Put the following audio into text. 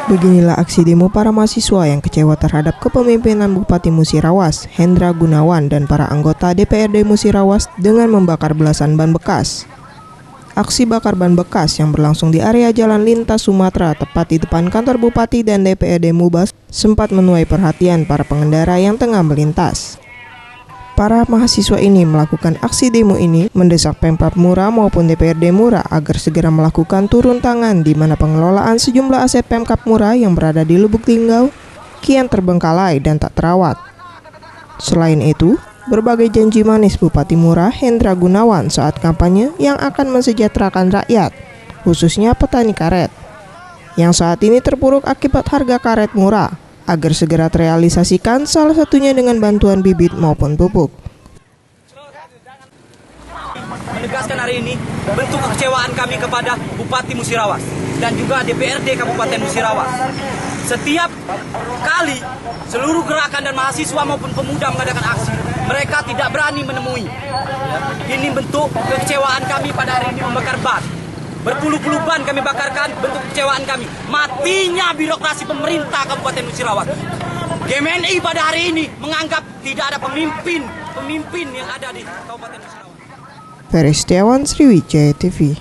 Beginilah aksi demo para mahasiswa yang kecewa terhadap kepemimpinan Bupati Musirawas, Hendra Gunawan, dan para anggota DPRD Musirawas dengan membakar belasan ban bekas. Aksi bakar ban bekas yang berlangsung di area Jalan Lintas Sumatera, tepat di depan kantor Bupati dan DPRD Mubas, sempat menuai perhatian para pengendara yang tengah melintas. Para mahasiswa ini melakukan aksi demo ini mendesak Pemkab Mura maupun DPRD Mura agar segera melakukan turun tangan di mana pengelolaan sejumlah aset Pemkab Mura yang berada di Lubuk Linggau kian terbengkalai dan tak terawat. Selain itu, berbagai janji manis Bupati Mura Hendra Gunawan saat kampanye yang akan mensejahterakan rakyat, khususnya petani karet, yang saat ini terpuruk akibat harga karet murah, agar segera terrealisasikan, salah satunya dengan bantuan bibit maupun pupuk. Menegaskan hari ini bentuk kekecewaan kami kepada Bupati Musirawas dan juga DPRD Kabupaten Musirawas. Setiap kali seluruh gerakan dan mahasiswa maupun pemuda mengadakan aksi, mereka tidak berani menemui. Ini bentuk kekecewaan kami pada hari ini membakar ban. Berpuluh-puluh ban kami bakarkan, bentuk kecewaan kami. Matinya birokrasi pemerintah Kabupaten Musirawas. GMNI pada hari ini menganggap tidak ada pemimpin yang ada di Kabupaten Musirawas. Ferry Setiawan, Sriwijaya TV.